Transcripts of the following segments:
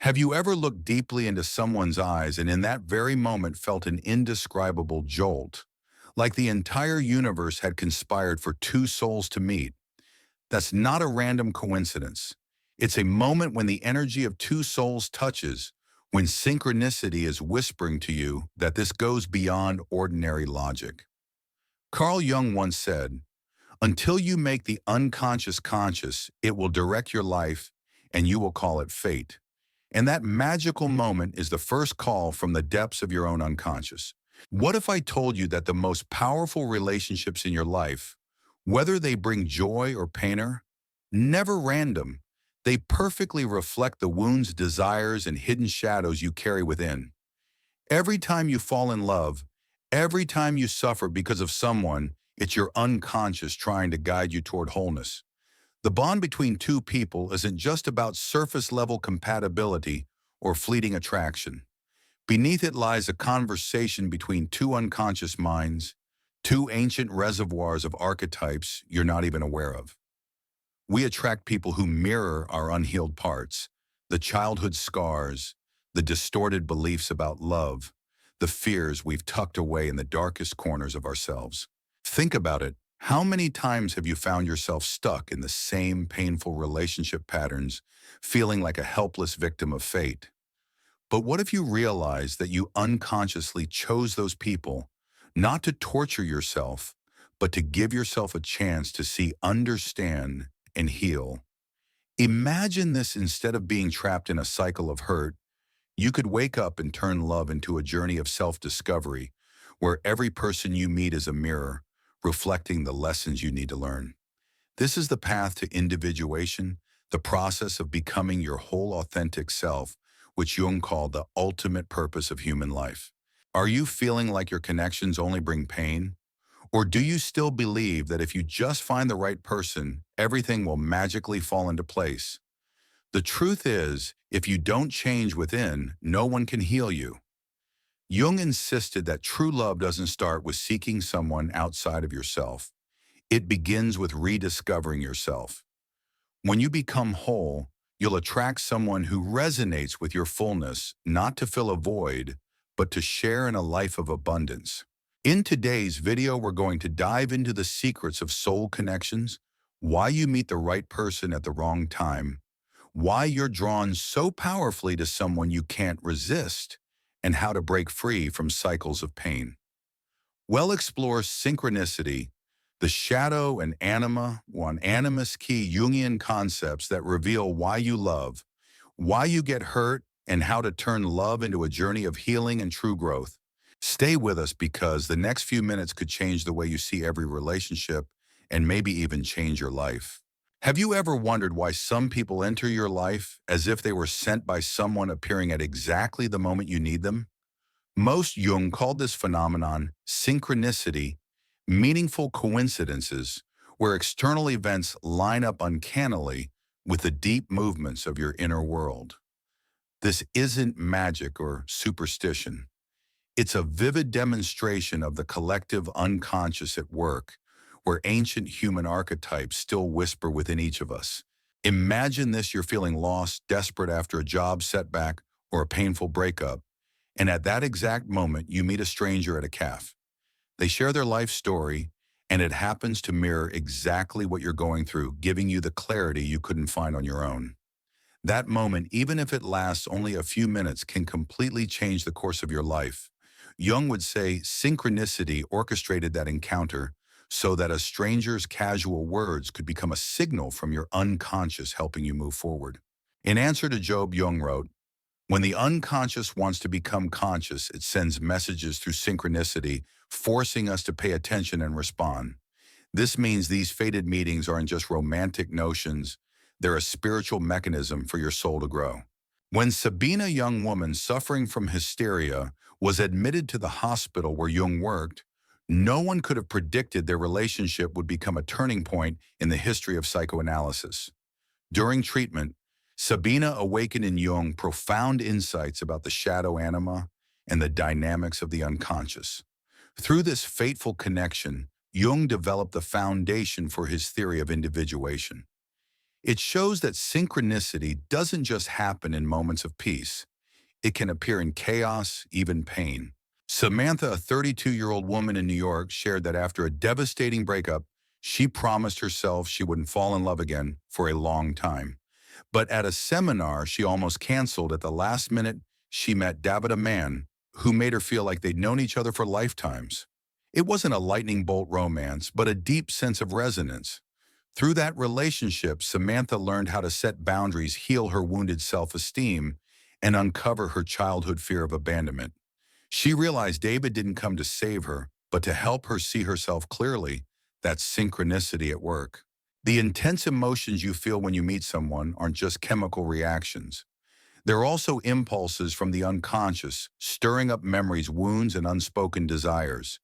Have you ever looked deeply into someone's eyes and in that very moment felt an indescribable jolt? Like the entire universe had conspired for two souls to meet. That's not a random coincidence. It's a moment when the energy of two souls touches, when synchronicity is whispering to you that this goes beyond ordinary logic. Carl Jung once said, "Until you make the unconscious conscious, it will direct your life and you will call it fate." And that magical moment is the first call from the depths of your own unconscious. What if I told you that the most powerful relationships in your life, whether they bring joy or pain, are never random? They perfectly reflect the wounds, desires, and hidden shadows you carry within. Every time you fall in love, every time you suffer because of someone, it's your unconscious trying to guide you toward wholeness. The bond between two people isn't just about surface-level compatibility or fleeting attraction. Beneath it lies a conversation between two unconscious minds, two ancient reservoirs of archetypes you're not even aware of. We attract people who mirror our unhealed parts, the childhood scars, the distorted beliefs about love, the fears we've tucked away in the darkest corners of ourselves. Think about it. How many times have you found yourself stuck in the same painful relationship patterns, feeling like a helpless victim of fate? But what if you realized that you unconsciously chose those people, not to torture yourself, but to give yourself a chance to see, understand, and heal? Imagine this: instead of being trapped in a cycle of hurt, you could wake up and turn love into a journey of self-discovery, where every person you meet is a mirror, reflecting the lessons you need to learn. This is the path to individuation, the process of becoming your whole authentic self, which Jung called the ultimate purpose of human life. Are you feeling like your connections only bring pain? Or do you still believe that if you just find the right person, everything will magically fall into place? The truth is, if you don't change within, no one can heal you. Jung insisted that true love doesn't start with seeking someone outside of yourself. It begins with rediscovering yourself. When you become whole, you'll attract someone who resonates with your fullness, not to fill a void, but to share in a life of abundance. In today's video, we're going to dive into the secrets of soul connections, why you meet the right person at the wrong time, why you're drawn so powerfully to someone you can't resist, and how to break free from cycles of pain. We'll explore synchronicity, the shadow and anima, one animus key Jungian concepts that reveal why you love, why you get hurt, and how to turn love into a journey of healing and true growth. Stay with us, because the next few minutes could change the way you see every relationship and maybe even change your life. Have you ever wondered why some people enter your life as if they were sent by someone, appearing at exactly the moment you need them? Most Jung called this phenomenon synchronicity, meaningful coincidences where external events line up uncannily with the deep movements of your inner world. This isn't magic or superstition. It's a vivid demonstration of the collective unconscious at work, where ancient human archetypes still whisper within each of us. Imagine this: you're feeling lost, desperate after a job setback or a painful breakup, and at that exact moment you meet a stranger at a cafe. They share their life story, and it happens to mirror exactly what you're going through, giving you the clarity you couldn't find on your own. That moment, even if it lasts only a few minutes, can completely change the course of your life. Jung would say synchronicity orchestrated that encounter so that a stranger's casual words could become a signal from your unconscious, helping you move forward. In answer to Job, Jung wrote, "When the unconscious wants to become conscious, it sends messages through synchronicity, forcing us to pay attention and respond. This means these fated meetings aren't just romantic notions, they're a spiritual mechanism for your soul to grow." When Sabine, a young woman suffering from hysteria, was admitted to the hospital where Jung worked, no one could have predicted their relationship would become a turning point in the history of psychoanalysis. During treatment, Sabina awakened in Jung profound insights about the shadow anima and the dynamics of the unconscious. Through this fateful connection, Jung developed the foundation for his theory of individuation. It shows that synchronicity doesn't just happen in moments of peace. It can appear in chaos, even pain. Samantha, a 32-year-old woman in New York, shared that after a devastating breakup, she promised herself she wouldn't fall in love again for a long time. But at a seminar she almost canceled at the last minute, she met David, a man who made her feel like they'd known each other for lifetimes. It wasn't a lightning bolt romance, but a deep sense of resonance. Through that relationship, Samantha learned how to set boundaries, heal her wounded self-esteem, and uncover her childhood fear of abandonment. She realized David didn't come to save her, but to help her see herself clearly. That's synchronicity at work. The intense emotions you feel when you meet someone aren't just chemical reactions. They're also impulses from the unconscious, stirring up memories, wounds, and unspoken desires.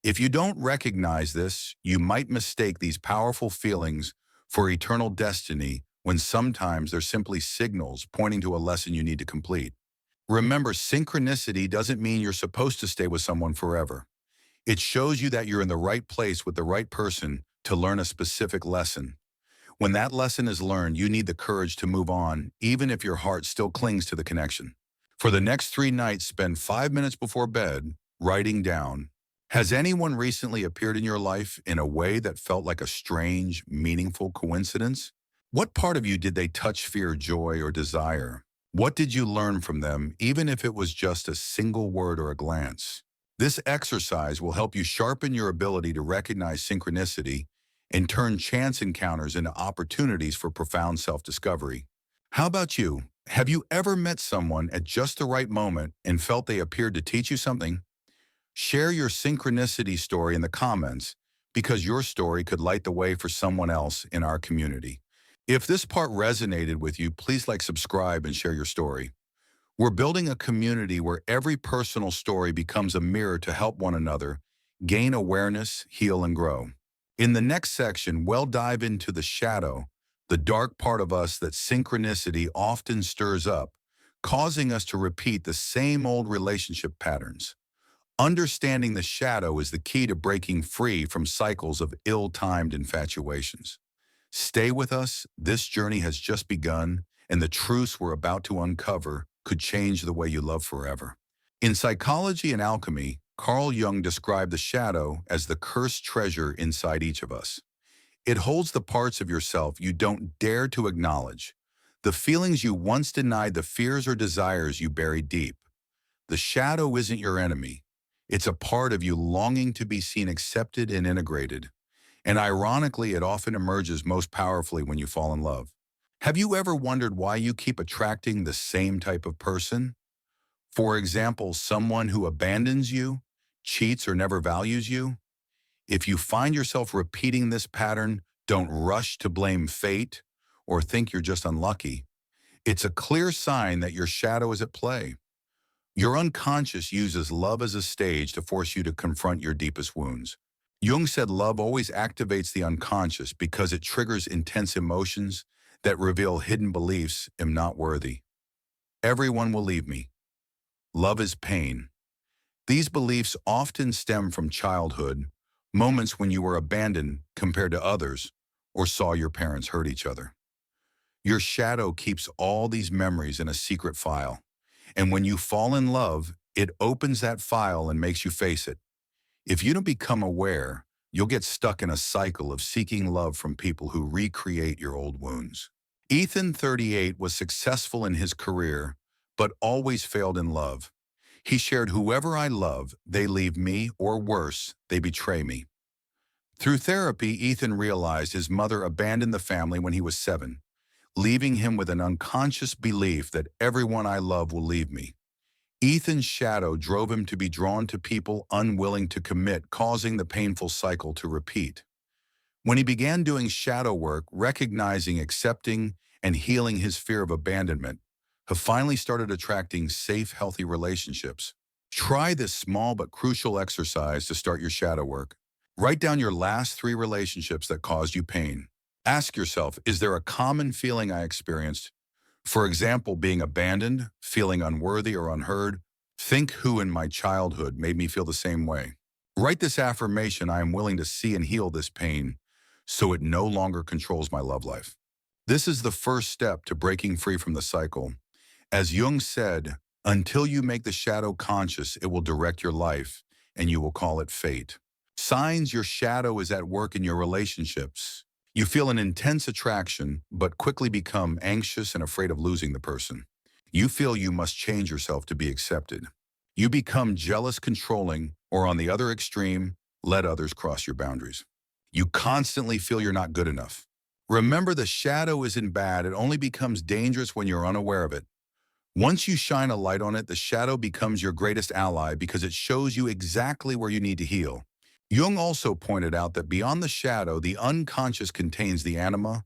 If you don't recognize this, you might mistake these powerful feelings for eternal destiny when sometimes they're simply signals pointing to a lesson you need to complete. Remember, synchronicity doesn't mean you're supposed to stay with someone forever. It shows you that you're in the right place with the right person to learn a specific lesson. When that lesson is learned, you need the courage to move on, even if your heart still clings to the connection. For the next 3 nights, spend 5 minutes before bed writing down, has anyone recently appeared in your life in a way that felt like a strange, meaningful coincidence? What part of you did they touch, fear, joy, or desire? What did you learn from them, even if it was just a single word or a glance? This exercise will help you sharpen your ability to recognize synchronicity and turn chance encounters into opportunities for profound self-discovery. How about you? Have you ever met someone at just the right moment and felt they appeared to teach you something? Share your synchronicity story in the comments, because your story could light the way for someone else in our community. If this part resonated with you, please like, subscribe, and share your story. We're building a community where every personal story becomes a mirror to help one another gain awareness, heal, and grow. In the next section, we'll dive into the shadow, the dark part of us that synchronicity often stirs up, causing us to repeat the same old relationship patterns. Understanding the shadow is the key to breaking free from cycles of ill-timed infatuations. Stay with us, this journey has just begun, and the truths we're about to uncover could change the way you love forever. In Psychology and Alchemy, Carl Jung described the shadow as the cursed treasure inside each of us. It holds the parts of yourself you don't dare to acknowledge, the feelings you once denied, the fears or desires you buried deep. The shadow isn't your enemy. It's a part of you longing to be seen, accepted, and integrated. And ironically, it often emerges most powerfully when you fall in love. Have you ever wondered why you keep attracting the same type of person? For example, someone who abandons you, cheats, or never values you? If you find yourself repeating this pattern, don't rush to blame fate or think you're just unlucky. It's a clear sign that your shadow is at play. Your unconscious uses love as a stage to force you to confront your deepest wounds. Jung said love always activates the unconscious because it triggers intense emotions that reveal hidden beliefs. I'm not worthy. Everyone will leave me. Love is pain. These beliefs often stem from childhood, moments when you were abandoned compared to others or saw your parents hurt each other. Your shadow keeps all these memories in a secret file. And when you fall in love, it opens that file and makes you face it. If you don't become aware, you'll get stuck in a cycle of seeking love from people who recreate your old wounds. Ethan, 38, was successful in his career, but always failed in love. He shared, "Whoever I love, they leave me, or worse, they betray me." Through therapy, Ethan realized his mother abandoned the family when he was 7, leaving him with an unconscious belief that everyone I love will leave me. Ethan's shadow drove him to be drawn to people unwilling to commit, causing the painful cycle to repeat. When he began doing shadow work, recognizing, accepting, and healing his fear of abandonment, he finally started attracting safe, healthy relationships. Try this small but crucial exercise to start your shadow work. Write down your last 3 relationships that caused you pain. Ask yourself, is there a common feeling I experienced? For example, being abandoned, feeling unworthy or unheard. Think, who in my childhood made me feel the same way? Write this affirmation: I am willing to see and heal this pain so it no longer controls my love life. This is the first step to breaking free from the cycle. As Jung said, until you make the shadow conscious, it will direct your life, and you will call it fate. Signs your shadow is at work in your relationships. You feel an intense attraction, but quickly become anxious and afraid of losing the person. You feel you must change yourself to be accepted. You become jealous, controlling, or on the other extreme, let others cross your boundaries. You constantly feel you're not good enough. Remember, the shadow isn't bad, it only becomes dangerous when you're unaware of it. Once you shine a light on it, the shadow becomes your greatest ally because it shows you exactly where you need to heal. Jung also pointed out that beyond the shadow, the unconscious contains the anima,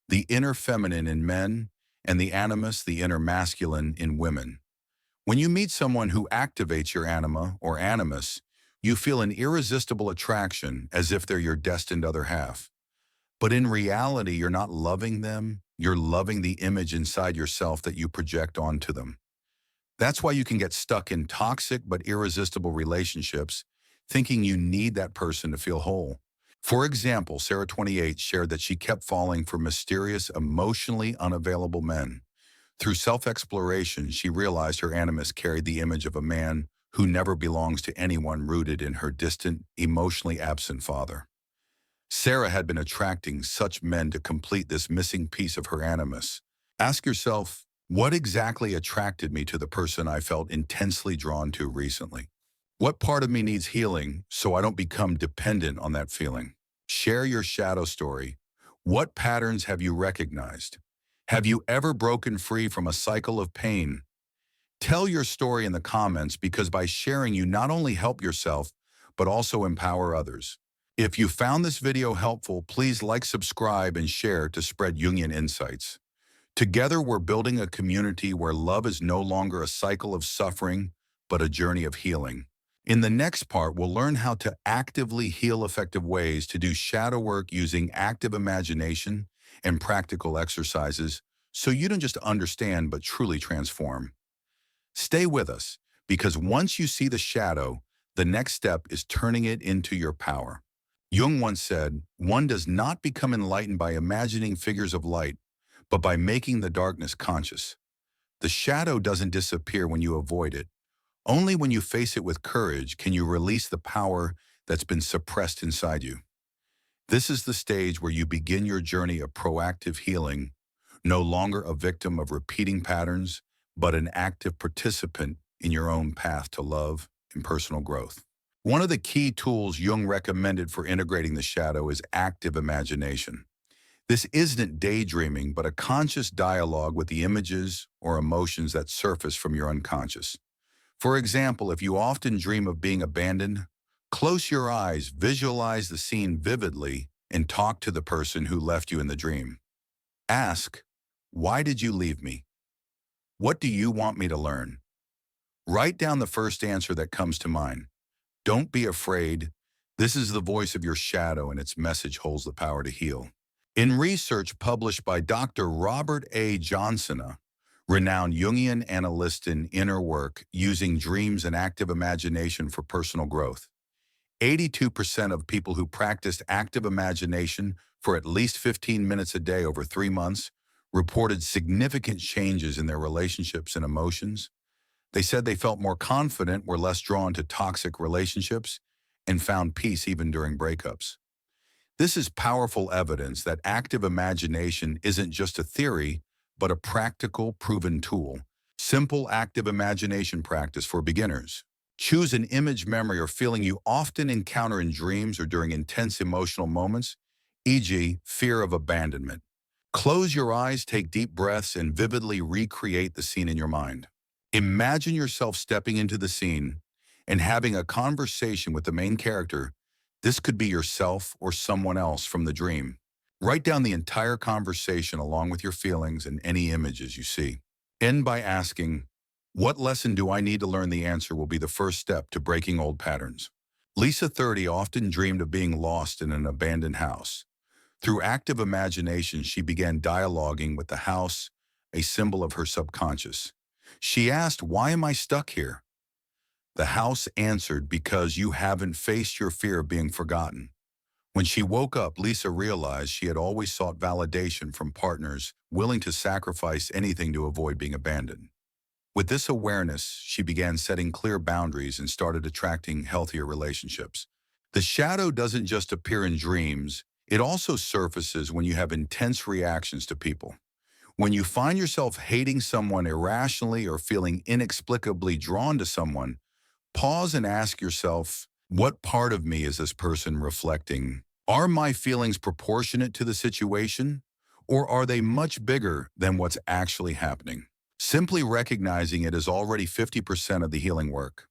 the inner feminine in men, and the animus, the inner masculine, in women. When you meet someone who activates your anima or animus, you feel an irresistible attraction as if they're your destined other half. But in reality, you're not loving them, you're loving the image inside yourself that you project onto them. That's why you can get stuck in toxic but irresistible relationships, thinking you need that person to feel whole. For example, Sarah, 28, shared that she kept falling for mysterious, emotionally unavailable men. Through self-exploration, she realized her animus carried the image of a man who never belongs to anyone, rooted in her distant, emotionally absent father. Sarah had been attracting such men to complete this missing piece of her animus. Ask yourself, what exactly attracted me to the person I felt intensely drawn to recently? What part of me needs healing so I don't become dependent on that feeling? Share your shadow story. What patterns have you recognized? Have you ever broken free from a cycle of pain? Tell your story in the comments, because by sharing you not only help yourself, but also empower others. If you found this video helpful, please like, subscribe, and share to spread Jungian insights. Together, we're building a community where love is no longer a cycle of suffering, but a journey of healing. In the next part, we'll learn how to actively heal, effective ways to do shadow work using active imagination and practical exercises, so you don't just understand, but truly transform. Stay with us, because once you see the shadow, the next step is turning it into your power. Jung once said, one does not become enlightened by imagining figures of light, but by making the darkness conscious. The shadow doesn't disappear when you avoid it. Only when you face it with courage can you release the power that's been suppressed inside you. This is the stage where you begin your journey of proactive healing, no longer a victim of repeating patterns, but an active participant in your own path to love and personal growth. One of the key tools Jung recommended for integrating the shadow is active imagination. This isn't daydreaming, but a conscious dialogue with the images or emotions that surface from your unconscious. For example, if you often dream of being abandoned, close your eyes, visualize the scene vividly, and talk to the person who left you in the dream. Ask, why did you leave me? What do you want me to learn? Write down the first answer that comes to mind. Don't be afraid. This is the voice of your shadow, and its message holds the power to heal. In research published by Dr. Robert A. Johnson, a renowned Jungian analyst in inner work, using dreams and active imagination for personal growth, 82% of people who practiced active imagination for at least 15 minutes a day over 3 months reported significant changes in their relationships and emotions. They said they felt more confident, were less drawn to toxic relationships, and found peace even during breakups. This is powerful evidence that active imagination isn't just a theory, but a practical, proven tool. Simple active imagination practice for beginners. Choose an image, memory, or feeling you often encounter in dreams or during intense emotional moments, e.g., fear of abandonment. Close your eyes, take deep breaths, and vividly recreate the scene in your mind. Imagine yourself stepping into the scene and having a conversation with the main character. This could be yourself or someone else from the dream. Write down the entire conversation along with your feelings and any images you see. End by asking, what lesson do I need to learn? The answer will be the first step to breaking old patterns. Lisa, 30, often dreamed of being lost in an abandoned house. Through active imagination, she began dialoguing with the house, a symbol of her subconscious. She asked, why am I stuck here? The house answered, because you haven't faced your fear of being forgotten. When she woke up, Lisa realized she had always sought validation from partners willing to sacrifice anything to avoid being abandoned. With this awareness, she began setting clear boundaries and started attracting healthier relationships. The shadow doesn't just appear in dreams, it also surfaces when you have intense reactions to people. When you find yourself hating someone irrationally or feeling inexplicably drawn to someone, pause and ask yourself, what part of me is this person reflecting? Are my feelings proportionate to the situation, or are they much bigger than what's actually happening? Simply recognizing it is already 50% of the healing work.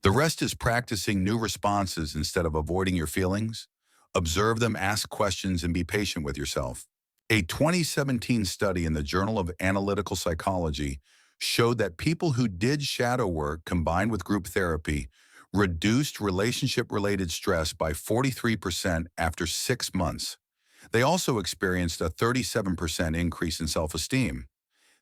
The rest is practicing new responses instead of avoiding your feelings. Observe them, ask questions, and be patient with yourself. A 2017 study in the Journal of Analytical Psychology showed that people who did shadow work combined with group therapy reduced relationship-related stress by 43% after 6 months. They also experienced a 37% increase in self-esteem.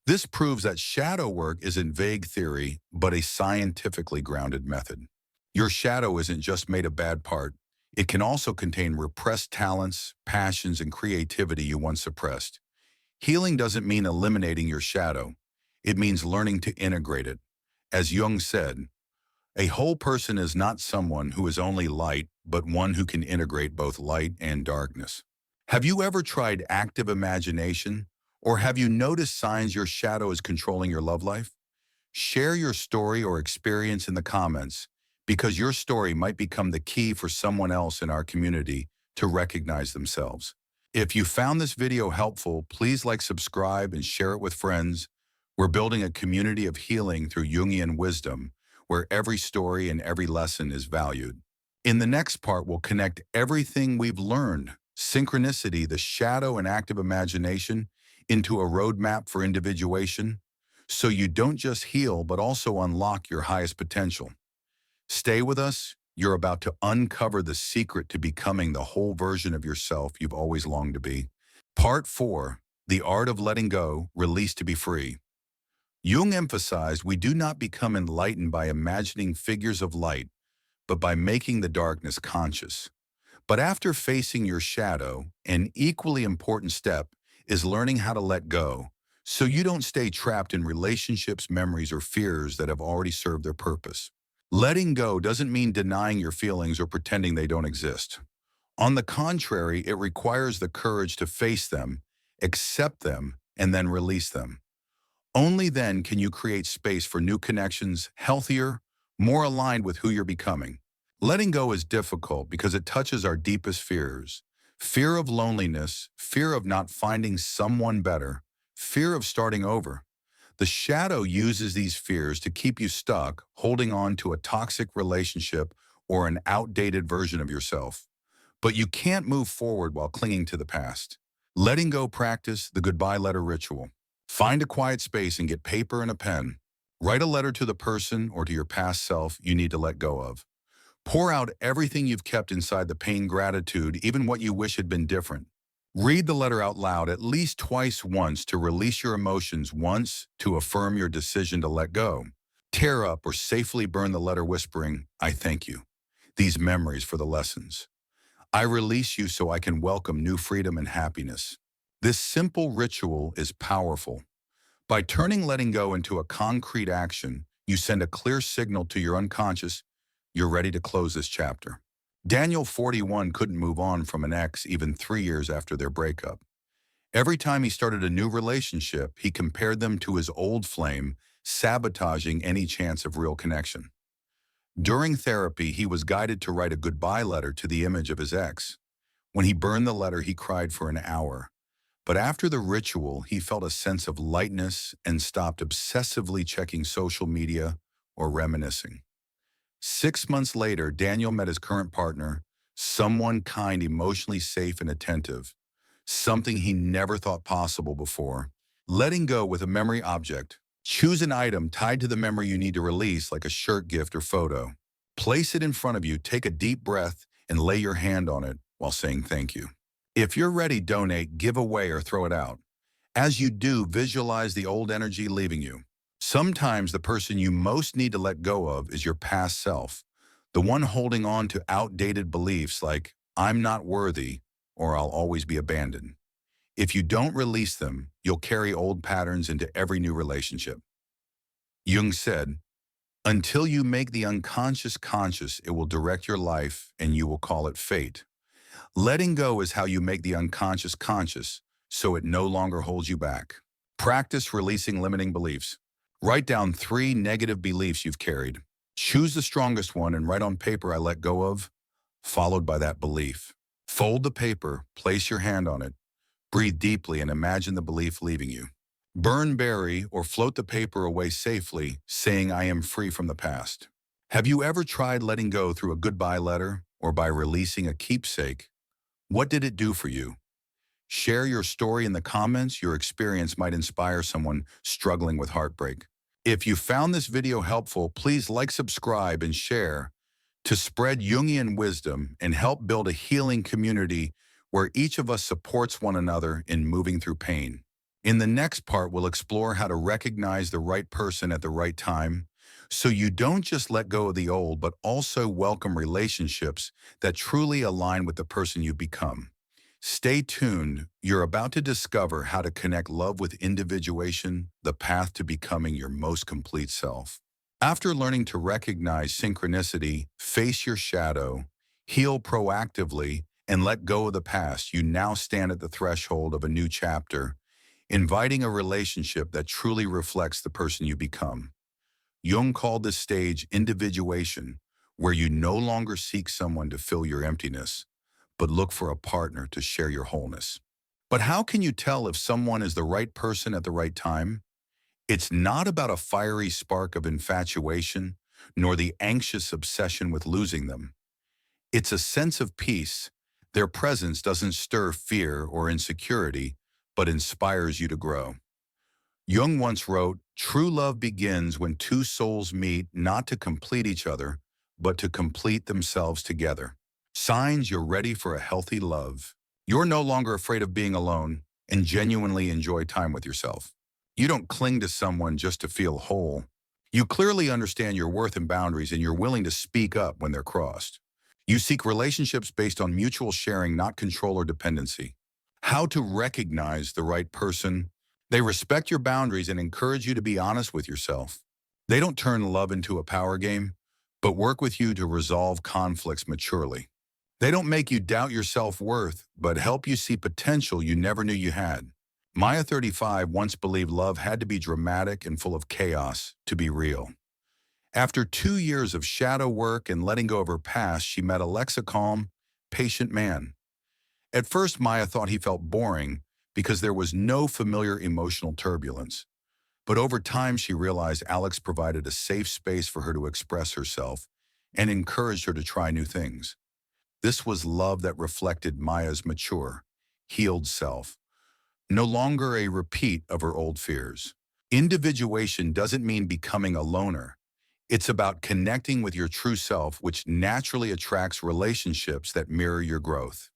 This proves that shadow work isn't vague theory, but a scientifically grounded method. Your shadow isn't just made of bad part. It can also contain repressed talents, passions, and creativity you once suppressed. Healing doesn't mean eliminating your shadow. It means learning to integrate it. As Jung said, a whole person is not someone who is only light, but one who can integrate both light and darkness. Have you ever tried active imagination? Or have you noticed signs your shadow is controlling your love life? Share your story or experience in the comments, because your story might become the key for someone else in our community to recognize themselves. If you found this video helpful, please like, subscribe, and share it with friends. We're building a community of healing through Jungian wisdom, where every story and every lesson is valued. In the next part, we'll connect everything we've learned, synchronicity, the shadow, and active imagination, into a roadmap for individuation, so you don't just heal but also unlock your highest potential. Stay with us. You're about to uncover the secret to becoming the whole version of yourself you've always longed to be. Part 4, The Art of Letting Go, Release to be Free. Jung emphasized we do not become enlightened by imagining figures of light, but by making the darkness conscious. But after facing your shadow, an equally important step is learning how to let go, so you don't stay trapped in relationships, memories, or fears that have already served their purpose. Letting go doesn't mean denying your feelings or pretending they don't exist. On the contrary, it requires the courage to face them, accept them, and then release them. Only then can you create space for new connections, healthier, more aligned with who you're becoming. Letting go is difficult because it touches our deepest fears. Fear of loneliness, fear of not finding someone better, fear of starting over. The shadow uses these fears to keep you stuck, holding on to a toxic relationship or an outdated version of yourself. But you can't move forward while clinging to the past. Letting go practice, the goodbye letter ritual. Find a quiet space and get paper and a pen. Write a letter to the person or to your past self you need to let go of. Pour out everything you've kept inside, the pain, gratitude, even what you wish had been different. Read the letter out loud at least twice, once to release your emotions, once to affirm your decision to let go. Tear up or safely burn the letter whispering, I thank you. These memories for the lessons. I release you so I can welcome new freedom and happiness. This simple ritual is powerful. By turning letting go into a concrete action, you send a clear signal to your unconscious, you're ready to close this chapter. Daniel, 41, couldn't move on from an ex even 3 years after their breakup. Every time he started a new relationship, he compared them to his old flame, sabotaging any chance of real connection. During therapy, he was guided to write a goodbye letter to the image of his ex. When he burned the letter, he cried for an hour. But after the ritual, he felt a sense of lightness and stopped obsessively checking social media or reminiscing. 6 months later, Daniel met his current partner, someone kind, emotionally safe, and attentive, something he never thought possible before. Letting go with a memory object. Choose an item tied to the memory you need to release, like a shirt, gift, or photo. Place it in front of you, take a deep breath, and lay your hand on it while saying thank you. If you're ready, donate, give away, or throw it out. As you do, visualize the old energy leaving you. Sometimes the person you most need to let go of is your past self, the one holding on to outdated beliefs like, I'm not worthy, or I'll always be abandoned. If you don't release them, you'll carry old patterns into every new relationship. Jung said, until you make the unconscious conscious, it will direct your life and you will call it fate. Letting go is how you make the unconscious conscious, so it no longer holds you back. Practice releasing limiting beliefs. Write down 3 negative beliefs you've carried. Choose the strongest one and write on paper I let go of, followed by that belief. Fold the paper, place your hand on it, breathe deeply and imagine the belief leaving you. Burn, bury, or float the paper away safely, saying I am free from the past. Have you ever tried letting go through a goodbye letter or by releasing a keepsake? What did it do for you? Share your story in the comments. Your experience might inspire someone struggling with heartbreak. If you found this video helpful, please like, subscribe, and share to spread Jungian wisdom and help build a healing community where each of us supports one another in moving through pain. In the next part, we'll explore how to recognize the right person at the right time, so you don't just let go of the old, but also welcome relationships that truly align with the person you become. Stay tuned. You're about to discover how to connect love with individuation, the path to becoming your most complete self. After learning to recognize synchronicity, face your shadow, heal proactively, and let go of the past, you now stand at the threshold of a new chapter, inviting a relationship that truly reflects the person you become. Jung called this stage individuation, where you no longer seek someone to fill your emptiness, but look for a partner to share your wholeness. But how can you tell if someone is the right person at the right time? It's not about a fiery spark of infatuation, nor the anxious obsession with losing them. It's a sense of peace. Their presence doesn't stir fear or insecurity, but inspires you to grow. Jung once wrote, true love begins when 2 souls meet not to complete each other, but to complete themselves together. Signs you're ready for a healthy love. You're no longer afraid of being alone and genuinely enjoy time with yourself. You don't cling to someone just to feel whole. You clearly understand your worth and boundaries, and you're willing to speak up when they're crossed. You seek relationships based on mutual sharing, not control or dependency. How to recognize the right person? They respect your boundaries and encourage you to be honest with yourself. They don't turn love into a power game, but work with you to resolve conflicts maturely. They don't make you doubt your self-worth, but help you see potential you never knew you had. Maya 35 once believed love had to be dramatic and full of chaos to be real. After 2 years of shadow work and letting go of her past, she met a calm, patient man. At first, Maya thought he felt boring because there was no familiar emotional turbulence. But over time, she realized Alex provided a safe space for her to express herself and encouraged her to try new things. This was love that reflected Maya's mature, healed self, no longer a repeat of her old fears. Individuation doesn't mean becoming a loner. It's about connecting with your true self, which naturally attracts relationships that mirror your growth.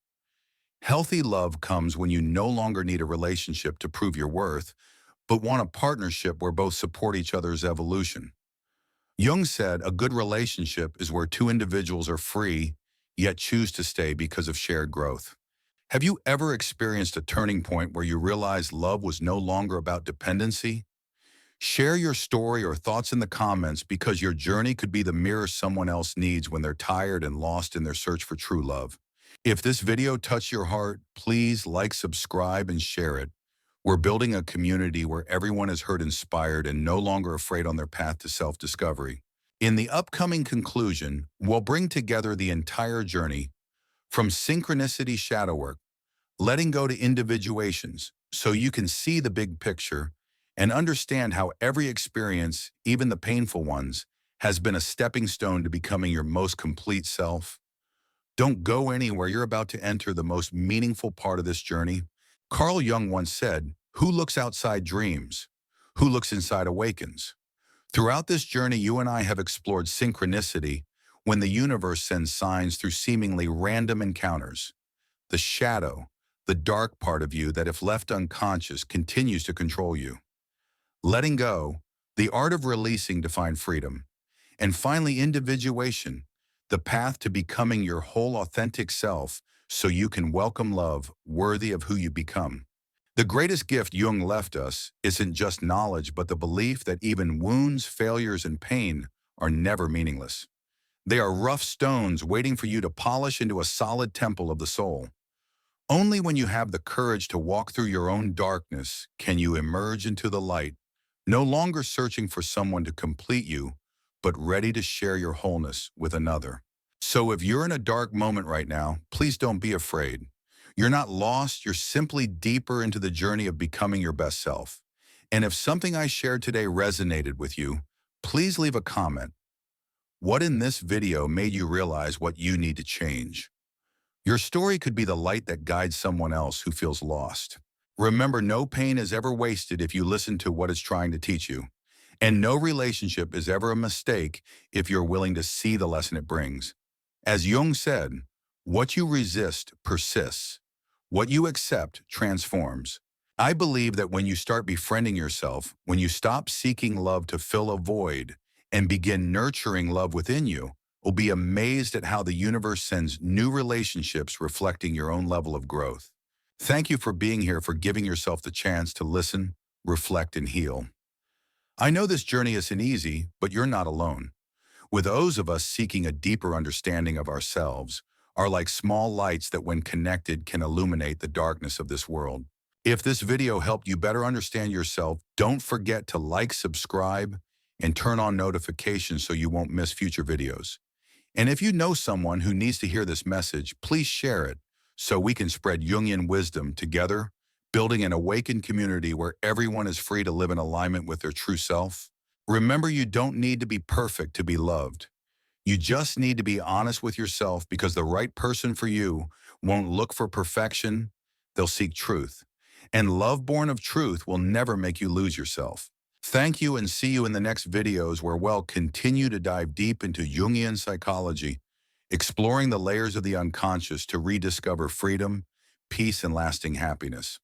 Healthy love comes when you no longer need a relationship to prove your worth, but want a partnership where both support each other's evolution. Jung said a good relationship is where 2 individuals are free, yet choose to stay because of shared growth. Have you ever experienced a turning point where you realized love was no longer about dependency? Share your story or thoughts in the comments, because your journey could be the mirror someone else needs when they're tired and lost in their search for true love. If this video touched your heart, please like, subscribe, and share it. We're building a community where everyone is heard, inspired, and no longer afraid on their path to self-discovery. In the upcoming conclusion, we'll bring together the entire journey, from synchronicity shadow work, letting go to individuations, so you can see the big picture and understand how every experience, even the painful ones, has been a stepping stone to becoming your most complete self. Don't go anywhere. You're about to enter the most meaningful part of this journey. Carl Jung once said, "Who looks outside dreams. Who looks inside awakens." Throughout this journey, you and I have explored synchronicity, when the universe sends signs through seemingly random encounters. The shadow, the dark part of you that, if left unconscious, continues to control you. Letting go, the art of releasing to find freedom. And finally, individuation, the path to becoming your whole authentic self, so you can welcome love worthy of who you become. The greatest gift Jung left us isn't just knowledge, but the belief that even wounds, failures, and pain are never meaningless. They are rough stones waiting for you to polish into a solid temple of the soul. Only when you have the courage to walk through your own darkness can you emerge into the light, no longer searching for someone to complete you, but ready to share your wholeness with another. So if you're in a dark moment right now, please don't be afraid. You're not lost, you're simply deeper into the journey of becoming your best self. And if something I shared today resonated with you, please leave a comment. What in this video made you realize what you need to change? Your story could be the light that guides someone else who feels lost. Remember, no pain is ever wasted if you listen to what it's trying to teach you. And no relationship is ever a mistake if you're willing to see the lesson it brings. As Jung said, what you resist persists. What you accept transforms. I believe that when you start befriending yourself, when you stop seeking love to fill a void and begin nurturing love within you, will be amazed at how the universe sends new relationships reflecting your own level of growth. Thank you for being here, for giving yourself the chance to listen, reflect, and heal. I know this journey isn't easy, but you're not alone. With those of us seeking a deeper understanding of ourselves, are like small lights that when connected can illuminate the darkness of this world. If this video helped you better understand yourself, don't forget to like, subscribe, and turn on notifications so you won't miss future videos. And if you know someone who needs to hear this message, please share it so we can spread Jungian wisdom together, building an awakened community where everyone is free to live in alignment with their true self. Remember, you don't need to be perfect to be loved. You just need to be honest with yourself, because the right person for you won't look for perfection, they'll seek truth. And love born of truth will never make you lose yourself. Thank you, and see you in the next videos where we'll continue to dive deep into Jungian psychology, exploring the layers of the unconscious to rediscover freedom, peace, and lasting happiness.